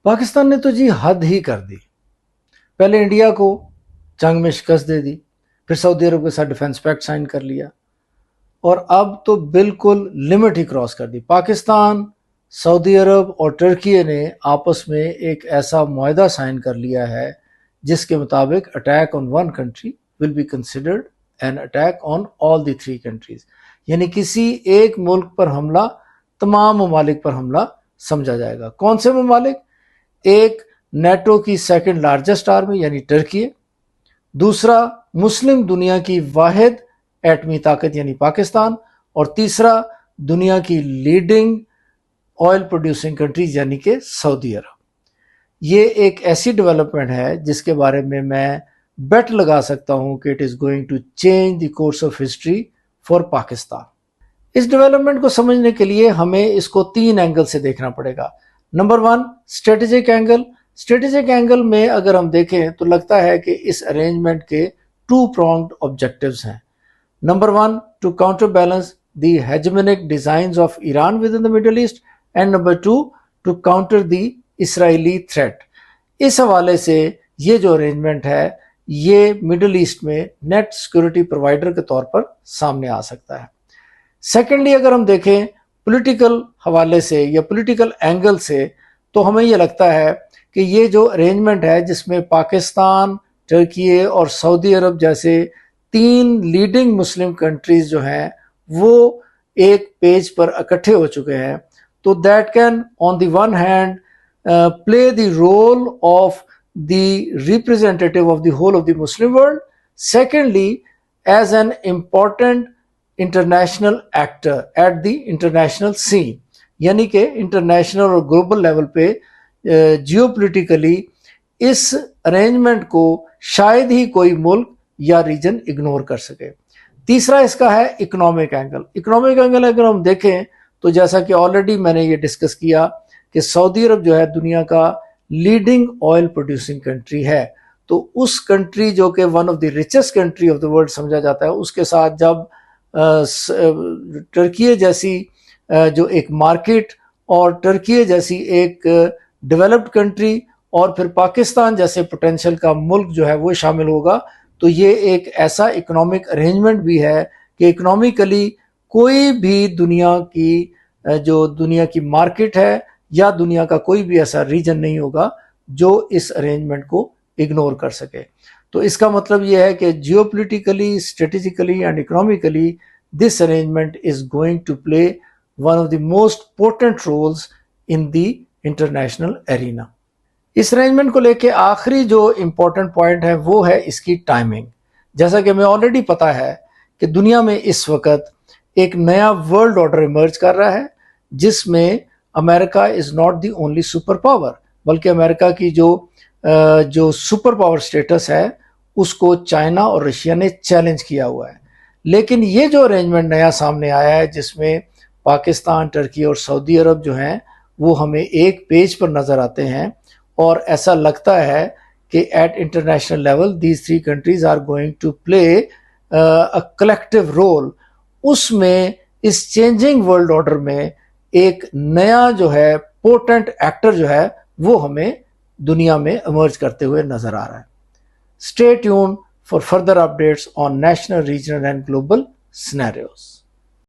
पाकिस्तान ने तो जी हद ही कर दी। पहले इंडिया को जंग में शिकस्त दे दी, फिर सऊदी अरब के साथ डिफेंस पैक्ट साइन कर लिया, और अब तो बिल्कुल लिमिट ही क्रॉस कर दी। पाकिस्तान, सऊदी अरब और टर्की ने आपस में एक ऐसा मुआहदा साइन कर लिया है जिसके मुताबिक attack on one country will be considered an attack on all the three countries, यानी किसी एक मुल्क पर हमला तमाम ममालिक पर हमला समझा जाएगा। कौन से ममालिक? एक, नेटो की सेकंड लार्जेस्ट आर्मी यानी टर्की, दूसरा मुस्लिम दुनिया की वाहिद एटमी ताकत यानी पाकिस्तान, और तीसरा दुनिया की लीडिंग ऑयल प्रोड्यूसिंग कंट्रीज यानी कि सऊदी अरब। ये एक ऐसी डेवलपमेंट है जिसके बारे में मैं बेट लगा सकता हूं कि it is going to change the course of history for Pakistan. इस डेवलपमेंट को समझने के लिए हमें इसको 3 एंगल से देखना पड़ेगा। Number 1, strategic angle. Strategic angle में अगर हम देखें तो लगता है कि इस अरेंजमेंट के 2 pronged ऑब्जेक्टिव्स हैं। Number 1, to counter balance the hegemonic designs of Iran within the Middle East, and number 2, to counter the Israeli threat. इस हवाले से ये जो अरेंजमेंट है ये मिडिल ईस्ट में नेट सिक्योरिटी प्रोवाइडर के तौर पर सामने आ सकता है। सेकेंडली, अगर हम देखें पॉलिटिकल हवाले से या पॉलिटिकल एंगल से, तो हमें यह लगता है कि ये जो अरेंजमेंट है जिसमें पाकिस्तान, टर्की और सऊदी अरब जैसे 3 लीडिंग मुस्लिम कंट्रीज जो हैं वो एक पेज पर इकट्ठे हो चुके हैं, तो that can on the one hand play the role of the representative of the whole of the Muslim world. Secondly, as an important international actor at the international scene, यानी कि इंटरनेशनल और global level पे geopolitically इस arrangement को शायद ही कोई मुल्क या रीजन इग्नोर कर सके। तीसरा इसका है इकोनॉमिक एंगल। इकोनॉमिक एंगल अगर हम देखें तो जैसा कि ऑलरेडी मैंने ये डिस्कस किया कि सऊदी अरब जो है दुनिया का लीडिंग ऑयल प्रोड्यूसिंग कंट्री है, तो उस कंट्री जो कि one of the richest country of the world समझा जाता है, उसके साथ जब टर्की जैसी जो एक मार्केट और टर्की जैसी एक डेवलप्ड कंट्री और फिर पाकिस्तान जैसे पोटेंशियल का मुल्क जो है वो शामिल होगा, तो ये एक ऐसा इकोनॉमिक अरेंजमेंट भी है कि इकोनॉमिकली कोई भी दुनिया की मार्केट है या दुनिया का कोई भी ऐसा रीजन नहीं होगा जो इस अरेंजमेंट को इग्नोर कर सके। तो इसका मतलब यह है कि geopolitically, strategically and economically this arrangement is going to play one of the most potent roles in the international arena. इस अरेंजमेंट को लेके आखिरी जो इंपॉर्टेंट पॉइंट है वो है इसकी टाइमिंग। जैसा कि हमें ऑलरेडी पता है कि दुनिया में इस वक्त एक नया वर्ल्ड ऑर्डर इमर्ज कर रहा है जिसमें America is not the only super power, बल्कि अमेरिका की जो सुपर पावर स्टेटस है उसको चाइना और रशिया ने चैलेंज किया हुआ है। लेकिन ये जो अरेंजमेंट नया सामने आया है जिसमें पाकिस्तान, टर्की और सऊदी अरब जो हैं वो हमें एक पेज पर नजर आते हैं, और ऐसा लगता है कि at international level these 3 countries are going to play a collective role. उसमें इस चेंजिंग वर्ल्ड ऑर्डर में एक नया जो है पोटेंट एक्टर जो है वो हमें दुनिया में इमर्ज करते हुए नजर आ रहा है। Stay tuned for further updates on national, regional and global scenarios.